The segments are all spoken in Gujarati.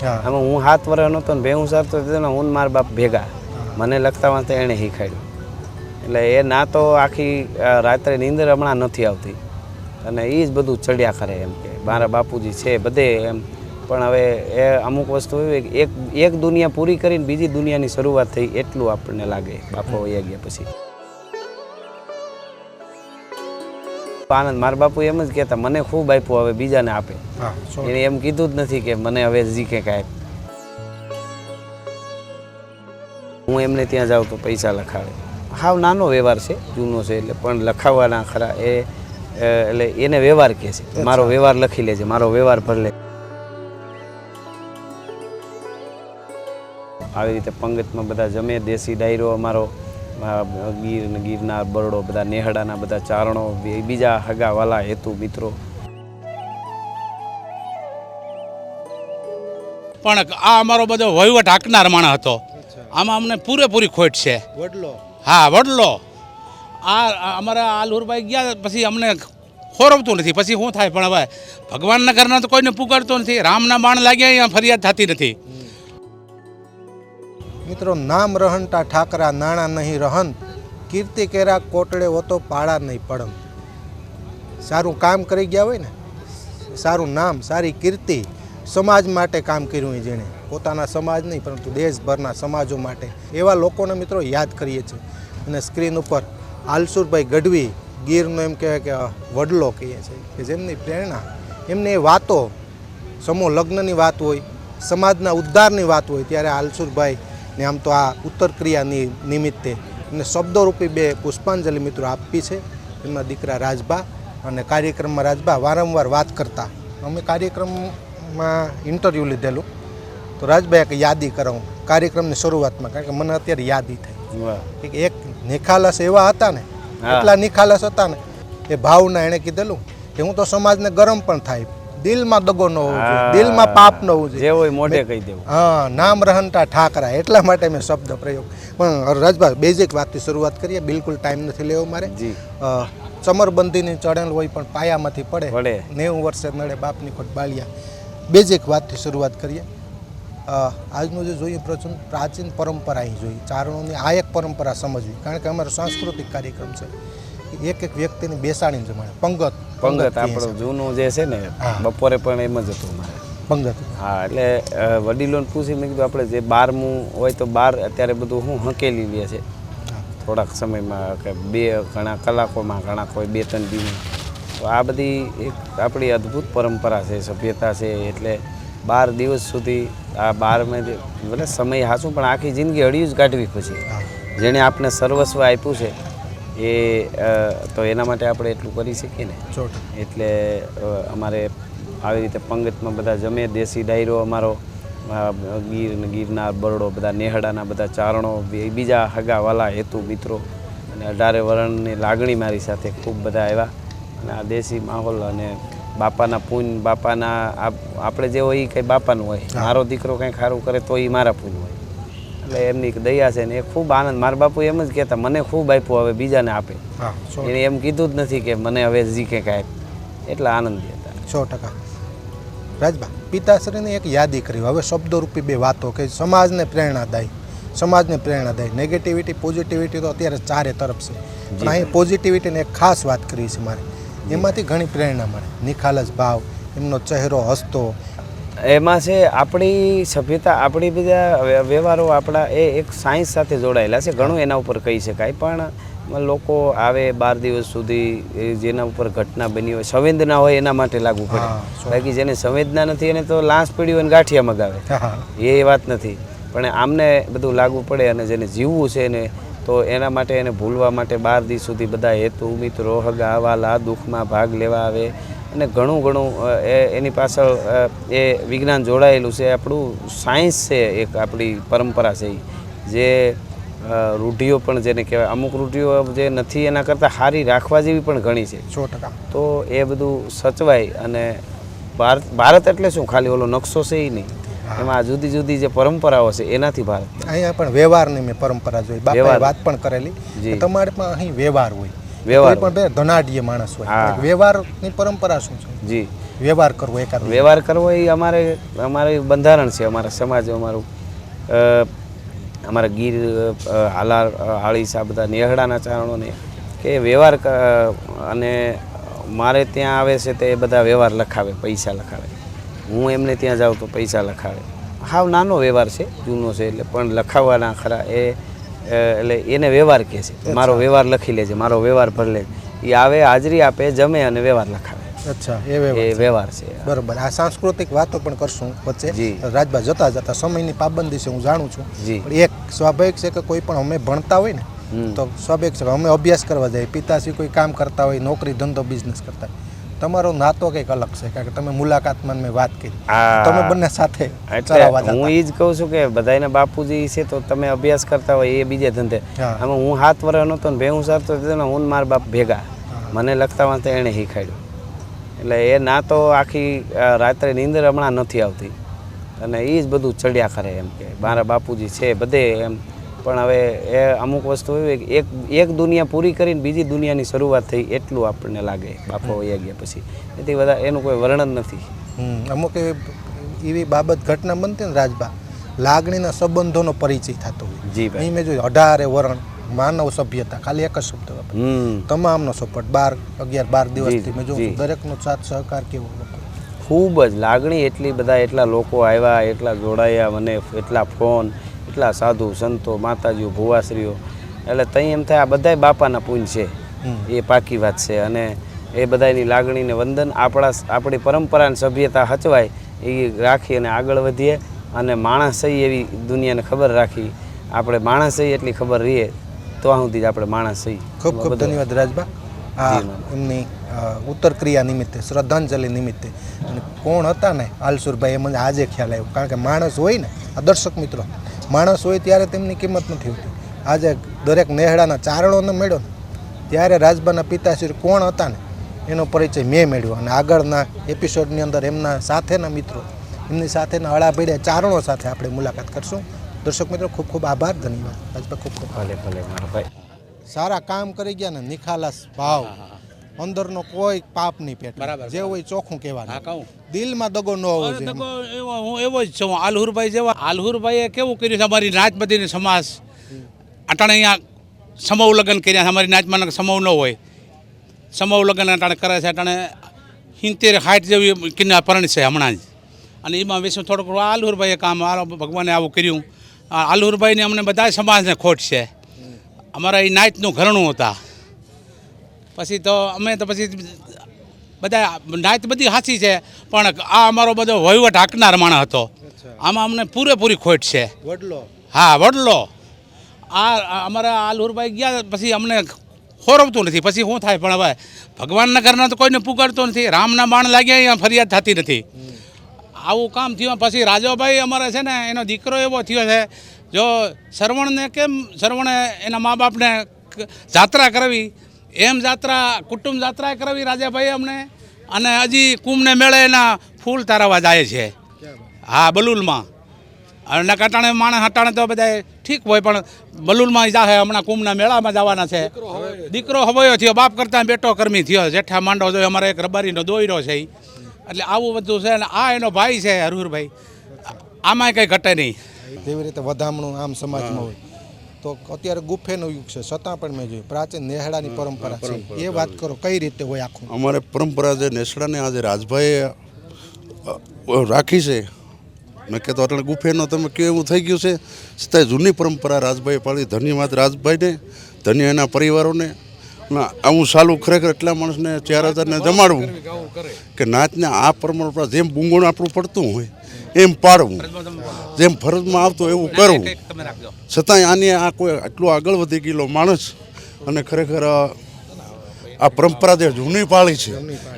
આમાં હું 7 વર્ષનો હતો ને ભેહું સારતો હતો ને હું ને મારા બાપ ભેગા મને લખતા વાંચતા એણે શીખવાડ્યું એટલે એ ના તો આખી રાત્રે નીંદર હમણાં નથી આવતી અને એ જ બધું ચડ્યા કરે એમ કે મારા બાપુજી છે બધે એમ પણ હવે એ અમુક વસ્તુ એવી એક દુનિયા પૂરી કરીને બીજી દુનિયાની શરૂઆત થઈ એટલું આપણને લાગે બાપુ વયા ગયા પછી આનંદ મારા બાપુ એમ જ કહેતા મને ખૂબ આપ્યું હવે બીજાને આપે એને એમ કીધું જ નથી કે મને હવે જીકે કાંઈ હું એમને ત્યાં જાઉં તો પૈસા લખાડે હાવ નાનો વ્યવહાર છે જૂનો છે એટલે પણ લખાવવાના ખરા એટલે એને વ્યવહાર કહે છે મારો વ્યવહાર લખી લેજે મારો વ્યવહાર ભર લે આવી રીતે પંગતમાં બધા જમે દેશી ડાયરો અમારો ગીર ને ગીરના બરડો બધા નેહડાના બધા ચારણો બીજા હગાવાલા હેતુ મિત્રો પણ આ અમારો બધો વહીવટ હાંકનાર માણસ હતો આમાં અમને પૂરેપૂરી ખોટ છે વડલો હા વડલો આ અમારા આલુરભાઈ ગયા પછી અમને ખોરવતું નથી પછી શું થાય પણ હવે ભગવાનના ઘરના તો કોઈને પુકારતો નથી રામના બાણ લાગ્યા અહીંયા ફરિયાદ થતી નથી મિત્રો નામ રહનતા ઠાકરા નાણા નહીં રહન કીર્તિ કેરા કોટડે હોતો પાળા નહીં પડન સારું કામ કરી ગયા હોય ને સારું નામ સારી કીર્તિ સમાજ માટે કામ કર્યું હોય જેણે પોતાના સમાજ નહીં પરંતુ દેશભરના સમાજો માટે એવા લોકોને મિત્રો યાદ કરીએ છીએ અને સ્ક્રીન ઉપર આલસુરભાઈ ગઢવી ગીરનો એમ કહેવાય કે વડલો કહીએ છીએ કે જેમની પ્રેરણા એમની એ વાતો સમૂહ લગ્નની વાત હોય સમાજના ઉદ્ધારની વાત હોય ત્યારે આલસુરભાઈ ને આમ તો આ ઉત્તર ક્રિયાની નિમિત્તે એમને શબ્દોરૂપી 2 પુષ્પાંજલિ મિત્રો આપી છે એમના દીકરા રાજભા અને કાર્યક્રમમાં રાજભા વારંવાર વાત કરતા અમે કાર્યક્રમમાં ઇન્ટરવ્યૂ લીધેલું તો રાજભાઈ એક યાદી કરાવું કાર્યક્રમની શરૂઆતમાં કારણ કે મને અત્યારે યાદી થઈ કે એક નિખાલસ એવા હતા ને એટલા નિખાલસ હતા ને એ ભાવના એણે કીધેલું કે હું તો સમાજને ગરમ પણ થાય દિલમાં દગો ન હોવો જોઈએ દિલમાં પાપ ન હોવું જોઈએ જે હોય મોઢે કહી દેવું હા નામ રહનતા ઠાકરા એટલા માટે મેં શબ્દ પ્રયોગ પણ રાજભાઈ બેઝિક વાતથી શરૂઆત કરીએ બિલકુલ ટાઈમ નથી લેવો મારે ચમરબંધીની ચડેલ હોય પણ પાયામાંથી પડે 90 વર્ષે નડે બાપની ખોટ બાળિયા બેઝિક વાતથી શરૂઆત કરીએ આજનું જે જોઈએ પ્રાચીન પરંપરા અહીં જોઈએ ચારણોની આ એક પરંપરા સમજવી કારણ કે અમારો સાંસ્કૃતિક કાર્યક્રમ છે એક એક વ્યક્તિની બેસાડીને જમાડે પંગત આપણું જૂનું જે છે ને બપોરે પણ એમ જ હતું મારે પંગત હા એટલે વડીલોને પૂછી મેં કીધું આપણે જે 12મું હોય તો 12 અત્યારે બધું હું હંકેલી લે છે થોડાક સમયમાં કે 2 ઘણા કલાકોમાં ઘણા કોઈ 2-3 દિવસ તો આ બધી એક આપણી અદ્ભુત પરંપરા છે સભ્યતા છે એટલે 12 દિવસ સુધી આ 12 ભલે સમય હાશું પણ આખી જિંદગી હળિયું જ કાઢવી પછી જેણે આપણે સર્વસ્વ આપ્યું છે એ તો એના માટે આપણે એટલું કરી શકીએ ને એટલે અમારે આવી રીતે પંગતમાં બધા જમે દેશી ડાયરો અમારો ગીર ને ગીરના બરડો બધા નેહડાના બધા ચારણો બીજા હગાવાલા હેતુ મિત્રો અને 18 વર્ષની લાગણી મારી સાથે ખૂબ બધા આવ્યા અને આ દેશી માહોલ અને બાપાના પૂન બાપાના આપણે જે હોય એ કંઈ બાપાનું હોય મારો દીકરો કંઈ સારું કરે તો એ મારા પૂન હોય એટલે એમની દયા છે ને એ ખૂબ આનંદ મારા બાપુ એમ જ કહેતા મને ખૂબ આપ્યું હવે બીજાને આપે એને એમ કીધું જ નથી કે મને હવે જીકે કાંઈ એટલા આનંદી હતા 100% રાજભા પિતાશ્રીની એક યાદી કરી હવે શબ્દોરૂપી 2 વાતો કે સમાજને પ્રેરણાદાયી નેગેટિવિટી પોઝિટિવિટી તો અત્યારે ચારે તરફ છે પણ અહીં પોઝિટિવિટીની એક ખાસ વાત કરી છે મારે એમાંથી ઘણી પ્રેરણા મળે નિખાલસ ભાવ એમનો ચહેરો હસતો એમાં છે આપણી સભ્યતા આપણી બધા વ્યવહારો આપણા એ એક સાયન્સ સાથે જોડાયેલા છે ઘણું એના ઉપર કહી શકાય પણ લોકો આવે 12 દિવસ સુધી જેના ઉપર ઘટના બની હોય સંવેદના હોય એના માટે લાગુ પડે બાકી જેને સંવેદના નથી એને તો લાંસ પડી હોય ને ગાંઠિયા મગાવે એ વાત નથી પણ આમને બધું લાગુ પડે અને જેને જીવવું છે એને તો એના માટે એને ભૂલવા માટે 12 દિવસ સુધી બધા હેતુ મિત્રો હગાવાલા દુઃખમાં ભાગ લેવા આવે અને ઘણું એની પાછળ એ વિજ્ઞાન જોડાયેલું છે આપણું સાયન્સ છે એક આપણી પરંપરા છે જે રૂઢિઓ પણ જેને કહેવાય અમુક રૂઢિઓ જે નથી એના કરતાં સારી રાખવા જેવી પણ ઘણી છે 100% તો એ બધું સચવાય અને ભારત એટલે શું ખાલી ઓલો નકશો છે એ નહીં એમાં જુદી જુદી જે પરંપરાઓ છે એનાથી ભારત અહીંયા પણ વ્યવહારની મેં પરંપરા જોઈ બાપાએ વાત પણ કરેલી તમારે પણ અહીં વ્યવહાર હોય વ્યવહાર પણ ધનાઢ્ય માણસ હોય વ્યવહારની પરંપરા શું છે જી વ્યવહાર કરવો એકાદ વ્યવહાર કરવો એ અમારે બંધારણ છે, અમારા સમાજ, અમારું અમારા ગીર હાલાર હાળીસ આ બધા નેહડાના ચારણોને કે વ્યવહાર અને મારે ત્યાં આવે છે તો એ બધા વ્યવહાર લખાવે, પૈસા લખાવે. હું એમને ત્યાં જાઉં તો પૈસા લખાવે. હાવ નાનો વ્યવહાર છે, જૂનો છે એટલે પણ લખાવવાના ખરા એટલે એને વ્યવહાર કહે છે. મારો વ્યવહાર લખી લેજે, મારો વ્યવહાર ભરી લેજે. એ આવે, હાજરી આપે, જમે અને વ્યવહાર લખાવે. અચ્છા, એ વ્યવહાર છે. બરોબર. આ સાંસ્કૃતિક વાતો પણ કરશું વચ્ચે. જી. રાજભા જતા જતા સમયની પાબંદી છે હું જાણું છું, જી. પણ એક સ્વાભાવિક છે કે કોઈ પણ અમે ભણતા હોય ને તો સ્વાભાવિક છે કે અમે અભ્યાસ કરવા જઈએ, પિતાશ્રી કોઈ કામ કરતા હોય, નોકરી ધંધો બિઝનેસ કરતા હોય. તમારો નાતો કંઈક અલગ છે, કારણ કે તમે મુલાકાતમાં મેં વાત કરી, તમે બંને સાથે ચરાવવા જતા. હું એ જ કહું છું કે બધાને બાપુજી છે તો તમે અભ્યાસ કરતા હોય એ બીજે ધંધે. આમાં હું 7 વર્ષ નહોતો ને ભેહું સારતો ને હું મારા બાપ ભેગા, મને લખતા વાંચતા એણે શીખાડ્યું. એટલે એ ના તો આખી રાત્રે નીંદર હમણાં નથી આવતી અને એ જ બધું ચડ્યા કરે એમ કે મારા બાપુજી છે બધે એમ. પણ હવે એ અમુક વસ્તુ એવી કે એક દુનિયા પૂરી કરીને બીજી દુનિયાની શરૂઆત થઈ એટલું આપણને લાગે બાપા વયા ગયા પછી. એથી વધારે એનું કોઈ વર્ણન નથી. અમુક એવી બાબત ઘટના બનતી ને રાજભા, લાગણીના સંબંધોનો પરિચય થતો હોય. જી ભાઈ. અહીં મેં જોયું 18 વરણ માનવ સભ્યતા, ખાલી એક જ શબ્દ વાપર્યો, તમામનો સપોર્ટ 11-12 દિવસથી મેં જોયું દરેકનો સાથ સહકાર કેવો લોકો. ખૂબ જ લાગણી એટલી, બધા એટલા લોકો આવ્યા, એટલા જોડાયા, મને એટલા ફોન, એટલા સાધુ સંતો, માતાજીઓ, ભુવાશ્રીઓ. એટલે ત્યાં એમ થાય આ બધાય બાપાના પૂન છે, એ પાકી વાત છે. અને એ બધાની લાગણીને વંદન, આપણી પરંપરાની સભ્યતા હચવાય એ રાખી અને આગળ વધીએ. અને માણસ સહી એવી દુનિયાને ખબર રાખી, આપણે માણસ સહી એટલી ખબર રહીએ તો સુધી આપણે માણસ સહી. ખૂબ ખૂબ ધન્યવાદ રાજભા. આ એમની ઉત્તર ક્રિયા નિમિત્તે, શ્રદ્ધાંજલિ નિમિત્તે. અને કોણ હતા ને આલસુરભાઈ, એ મને આજે ખ્યાલ આવ્યો. કારણ કે માણસ હોય ને, આ દર્શક મિત્રો, માણસ હોય ત્યારે તેમની કિંમત નથી હોતી. આજે દરેક નેહડાના ચારણોને મળ્યો ને ત્યારે રાજભાના પિતાશ્રી કોણ હતા ને એનો પરિચય મેં મેળવ્યો. અને આગળના એપિસોડની અંદર એમના સાથેના મિત્રો, એમની સાથેના અળાભેડિયા ચારણો સાથે આપણે મુલાકાત કરશું. દર્શક મિત્રો, ખૂબ ખૂબ આભાર, ધન્યવાદ રાજભા. ખૂબ ખૂબ ભલે ભલે મારા ભાઈ. સારા કામ કરી ગયા ને, નિખાલસ ભાવ, અંદરનો કોઈ પાપ નહીં પેટ, જે હોય ચોખ્ખું કહેવાનું, દિલમાં દગો ન હોવો જોઈએ. હું એવો જ છું. આલહુરભાઈ જેવા. આલહુરભાઈએ કેવું કર્યું છે, અમારી નાચ બધીને સમાજ અટાણે અહીંયા સમૂહ લગ્ન કર્યા. અમારી નાચમાં સમૂહ ન હોય, સમૂહ લગ્ન અટાણે કરે છે. અટાણે 70-60 જેવી કિન્ના પરણ છે હમણાં જ. અને એમાં વિશે થોડુંક આલહુરભાઈએ કામ, ભગવાને આવું કર્યું. આલહુરભાઈની અમને બધા સમાજને ખોટ છે. અમારા એ નાચનું ઘરણું હતા. પછી તો અમે તો પછી બધા નાચ બધી સાચી છે, પણ આ અમારો બધો વહીવટ હાંકનાર માણસ હતો. આમાં અમને પૂરેપૂરી ખોટ છે. હા, વડલો. આ અમારા આલહુરભાઈ ગયા પછી અમને ખોરવતું નથી. પછી શું થાય, પણ હવે ભગવાનના ઘરના તો કોઈને પુકારતો નથી. રામના બાણ લાગ્યા અહીંયા ફરિયાદ થતી નથી. આવું કામ થયું. પછી રાજાભાઈ અમારે છે ને, એનો દીકરો એવો થયો છે. જો શ્રવણને કેમ શ્રવણે એના મા બાપને જાત્રા કરવી, એમ જાત્રા, કુટુંબ જાત્રા કરવી રાજાભાઈ અમને. અને હજી કુંભને મેળે એના ફૂલ તારવા જાય છે. હા, બલુલમાં. અને કટાણે માણસ હટાણે તો બધા ઠીક હોય, પણ બલુલમાં જાહે. હમણાં કુંભના મેળામાં જવાના છે. દીકરો હવયો થયો, બાપ કરતાં બેટો કર્મી થયો. જેઠા માંડો જોયો, અમારે એક રબારીનો દોયરો છે. એટલે આવું બધું છે. અને આ એનો ભાઈ છે હરહુરભાઈ. આમાંય કંઈ ઘટે નહીં. જેવી રીતે વધામણું આમ સમાજમાં હોય તો અત્યારે ગુફેનો યુગ છે, છતાં પણ મેં જોયું પ્રાચીન નેહડાની પરંપરા છે. એ વાત કરો, કઈ રીતે હોય આખું? અમારે પરંપરા જે નેસડાને આજે રાજભાઈએ રાખી છે, મેં કહેતો એટલે ગુફેનો તમે કેવું એવું થઈ ગયું છે, છતાંય જૂની પરંપરા રાજભાઈએ પાળી. ધન્યવાદ રાજભાઈને, ધન્ય એના પરિવારોને. આવું સાલું ખરેખર એટલા માણસને 4000ને જમાડવું કે નાચને આ પરંપરા જેમ બુંગોણ આપણું પડતું હોય એમ પાડવું, જેમ ફરજમાં આવતો એવું કરવું. છતાંય આની આ કોઈ આટલું આગળ વધી ગયેલો માણસ અને ખરેખર આ પરંપરા જે જૂની પાળી છે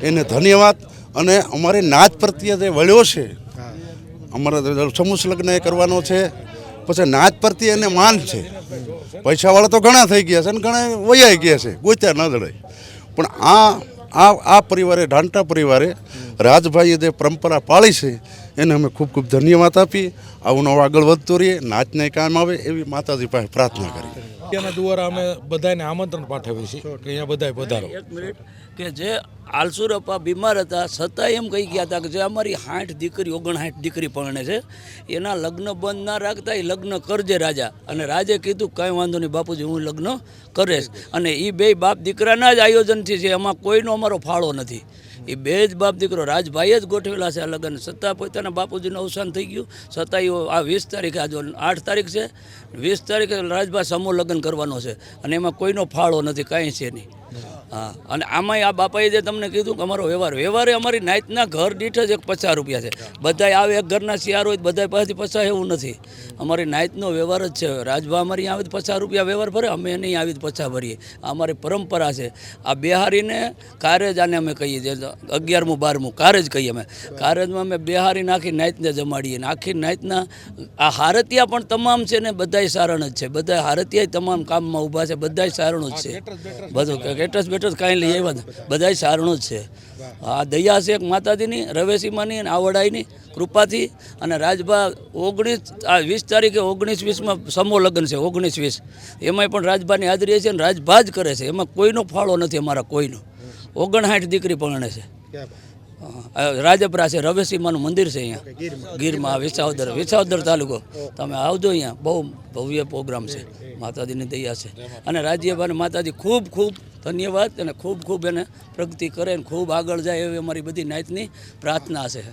એને ધન્યવાદ. અને અમારી નાચ પ્રત્યે જે વળ્યો છે, અમારે સમૂહ લગ્ન એ કરવાનો છે, પછી નાચ પ્રત્યે એને માન છે. પૈસાવાળા તો ઘણા થઈ ગયા છે અને ઘણા વૈયાઈ ગયા છે, ગોત્યા ના જડાય. પણ આ પરિવારે, ઢાંટા પરિવારે રાજભાઈએ જે પરંપરા પાળી છે એને અમે ખૂબ ખૂબ ધન્યવાદ આપી. આવું નવું આગળ વધતું રહીએ, નાચને કામ આવે એવી માતાજી પાસે પ્રાર્થના કરી. એના દ્વારા અમે બધાને આમંત્રણ પાઠવીએ છીએ કે અહીંયા બધાય પધારો. કે જે આલસુરપ્પા બીમાર હતા છતાં એમ કહી ગયા હતા કે જે અમારી 60 દીકરી 59 દીકરી પરણે છે એના લગ્ન બંધ ના રાખતા એ લગ્ન કરજે રાજા. અને રાજે કીધું કાંઈ વાંધો નહીં બાપુજી, હું લગ્ન કરીશ. અને એ બે બાપ દીકરાના જ આયોજનથી છે, એમાં કોઈનો અમારો ફાળો નથી. એ બે જ બાપ દીકરો રાજભાઈએ જ ગોઠવેલા છે આ લગ્ન. છતાં પોતાના બાપુજીનું અવસાન થઈ ગયું, છતાં આ 20 તારીખે, આજે 8 તારીખ છે, 20 તારીખે રાજભાઈ સમૂહ લગ્ન કરવાનો છે અને એમાં કોઈનો ફાળો નથી, કાંઈ છે નહીં. હા, અને આમાંય આ બાપાએ જે તમને કીધું કે અમારો વ્યવહારે અમારી નાતના ઘર દીઠ જ 50 રૂપિયા છે. બધાય આવે એક ઘરના શિયાર હોય બધા પાસેથી 50 એવું નથી. અમારી નાતનો વ્યવહાર જ છે. રાજભા અમારી આવી 50 રૂપિયા વ્યવહાર ભરે, અમે નહીં આવી 50 ભરીએ. આ અમારી પરંપરા છે. આ બિહારીને કારેજ આને અમે કહીએ, જે 11મું 12મું કારેજ કહીએ અમે. કારેજમાં અમે બિહારી આખી નાતને જમાડીએ ને આખી નાતના આ હારતિયા પણ તમામ છે ને બધાય સારણ જ છે. બધા હારતિયા તમામ કામમાં ઊભા છે, બધાય સારણો જ છે. બધું કેટરસ બેટરસ કાંઈ લઈ આવ્યા બધાય સારણો જ છે. આ દયા છે એક માતાજીની, રવેસીમાની અને આવડાઈની કૃપાથી. અને રાજભા 20 તારીખે 19-20માં સમૂહ લગ્ન છે, 19-20 એમાંય પણ રાજભાની હાજરી છે અને રાજભા જ કરે છે. એમાં કોઈનો ફાળો નથી અમારા, કોઈનો. 59 દીકરી પરણે છે. રાજપરા છે, રવેસીમાનું મંદિર છે અહીંયા ગીરમાં, વિસાવદર તાલુકો. તમે આવજો, અહીંયા બહુ ભવ્ય પ્રોગ્રામ છે, માતાજીની દયા છે. અને રાજ્યભાઈ માતાજી ખૂબ ખૂબ ધન્યવાદ અને ખૂબ ખૂબ એને પ્રગતિ કરે અને ખૂબ આગળ જાય એવી અમારી બધી નાતની પ્રાર્થના છે.